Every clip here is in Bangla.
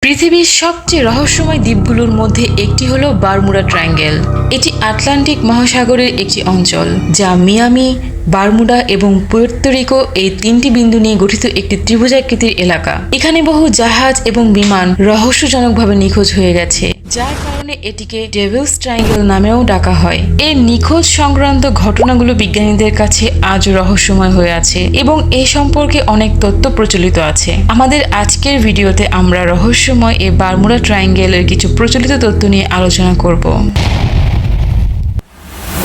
পৃথিবীর সবচেয়ে রহস্যময় দ্বীপগুলোর মধ্যে একটি হলো বারমুডা ট্রায়াঙ্গেল। এটি আটলান্টিক মহাসাগরের একটি অঞ্চল যা মিয়ামি, বারমুডা এবং পুয়ের্তো রিকো এই তিনটি বিন্দু নিয়ে গঠিত একটি ত্রিভুজাকৃতির এলাকা। এখানে বহু জাহাজ এবং বিমান রহস্যজনকভাবে নিখোঁজ হয়ে গেছে, যার কারণে এটিকে ডেভিলস ট্রায়াঙ্গেল নামেও ডাকা হয়। এর নিখোঁজ সংক্রান্ত ঘটনাগুলো বিজ্ঞানীদের কাছে আজও রহস্যময় হয়ে আছে এবং এ সম্পর্কে অনেক তথ্য প্রচলিত আছে। আমাদের আজকের ভিডিওতে আমরা রহস্যময় এই বারমুডা ট্রায়াঙ্গেলের কিছু প্রচলিত তথ্য নিয়ে আলোচনা করব।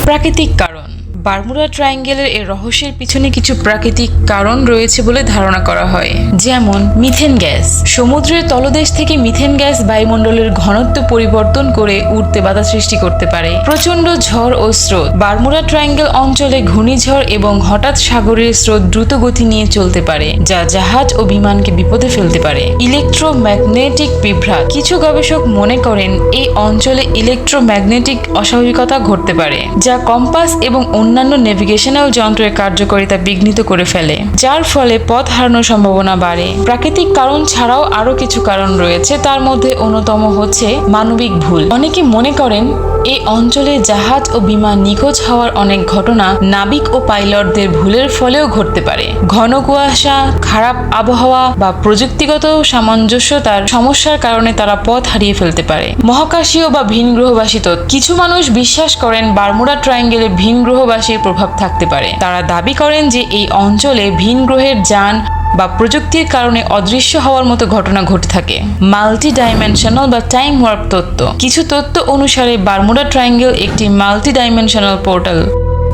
প্রাকৃতিক কারণ। বারমুডা ট্রায়াঙ্গেলের এই রহস্যের পিছনে কিছু প্রাকৃতিক কারণ রয়েছে বলে ধারণা করা হয়, যেমন মিথেন গ্যাস। সমুদ্রের তলদেশ থেকে মিথেন গ্যাস বায়ুমণ্ডলের ঘনত্ব পরিবর্তন করে উঠতে বাধা সৃষ্টি করতে পারে। প্রচণ্ড ঝড় ও স্রোত। বারমুডা ট্রায়াঙ্গেল অঞ্চলে ঘূর্ণিঝড় এবং হঠাৎ সাগরের স্রোত দ্রুত গতি নিয়ে চলতে পারে, যা জাহাজ ও বিমানকে বিপদে ফেলতে পারে। ইলেকট্রোম্যাগনেটিক বিভ্রাট। কিছু গবেষক মনে করেন এই অঞ্চলে ইলেকট্রোম্যাগনেটিক অস্বাভাবিকতা ঘটতে পারে, যা কম্পাস এবং অন্যান্য নেভিগেশনাল যন্ত্রের কার্যকারিতা বিঘ্নিত করে ফেলে, যার ফলে পথ হারানোর সম্ভাবনা বাড়ে। প্রাকৃতিক কারণ ছাড়াও আরও কিছু কারণ রয়েছে, তার মধ্যে অন্যতম হচ্ছে মানবিক ভুল। অনেকে মনে করেন এই অঞ্চলে জাহাজ ও বিমান নিখোঁজ হওয়ার অনেক ঘটনা নাবিক ও পাইলটদের ভুলের ফলেও ঘটতে পারে। ঘন কুয়াশা, খারাপ আবহাওয়া বা প্রযুক্তিগত সামঞ্জস্যতার সমস্যার কারণে তারা পথ হারিয়ে ফেলতে পারে। মহাকাশীয় বা ভিন গ্রহবাসী তথ্য। কিছু মানুষ বিশ্বাস করেন বারমুডা ট্রায়াঙ্গেলে ভিন গ্রহবাসীর প্রভাব থাকতে পারে। তারা দাবি করেন যে এই অঞ্চলে ভিন গ্রহের যান বা প্রযুক্তির কারণে অদৃশ্য হওয়ার মতো ঘটনা ঘটে থাকে। মাল্টি ডাইমেনশনাল বা টাইম ওয়ার্প তত্ত্ব। কিছু তথ্য অনুসারে বারমুডা ট্রায়াঙ্গেল একটি মাল্টি ডাইমেনশনাল পোর্টাল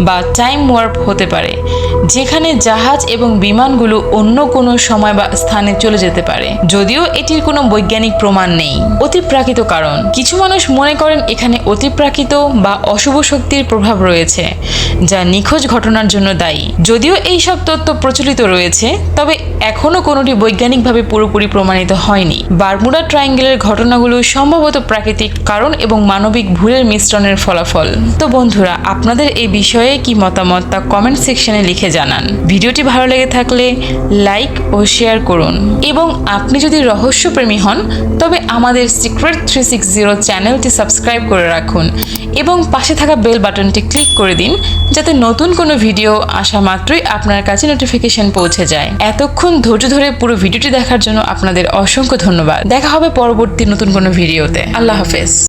বা টাইম ওয়ার্প হতে পারে, যেখানে জাহাজ এবং বিমানগুলো অন্য কোনো সময় বা স্থানে চলে যেতে পারে, যদিও এটির কোনো বৈজ্ঞানিক প্রমাণ নেই। অতিপ্রাকৃত কারণ। কিছু মানুষ মনে করেন এখানে অতিপ্রাকৃত বা অশুভ শক্তির প্রভাব রয়েছে, যা নিখোঁজ ঘটনার জন্য দায়ী। যদিও এই সব তথ্য প্রচলিত রয়েছে, তবে এখনও কোনোটি বৈজ্ঞানিকভাবে পুরোপুরি প্রমাণিত হয়নি। বারমুডা ট্রায়াঙ্গেলের ঘটনাগুলো সম্ভবত প্রাকৃতিক কারণ এবং মানবিক ভুলের মিশ্রণের ফলাফল। তো বন্ধুরা, আপনাদের এই বিষয়ে কি মতামত তা কমেন্ট সেকশনে লিখে জানান। ভিডিওটি ভালো লেগে থাকলে লাইক ও শেয়ার করুন, এবং আপনি যদি রহস্যপ্রেমী হন তবে আমাদের সিক্রেট 360 চ্যানেলটি সাবস্ক্রাইব করে রাখুন এবং পাশে থাকা বেল বাটনটি ক্লিক করে দিন, যাতে নতুন কোনো ভিডিও আসা মাত্রই আপনার কাছে নোটিফিকেশন পৌঁছে যায়। এতক্ষণ ধৈর্য ধরে পুরো ভিডিওটি দেখার জন্য আপনাদের অসংখ্য ধন্যবাদ। দেখা হবে পরবর্তী নতুন কোনো ভিডিওতে। আল্লাহ হাফেজ।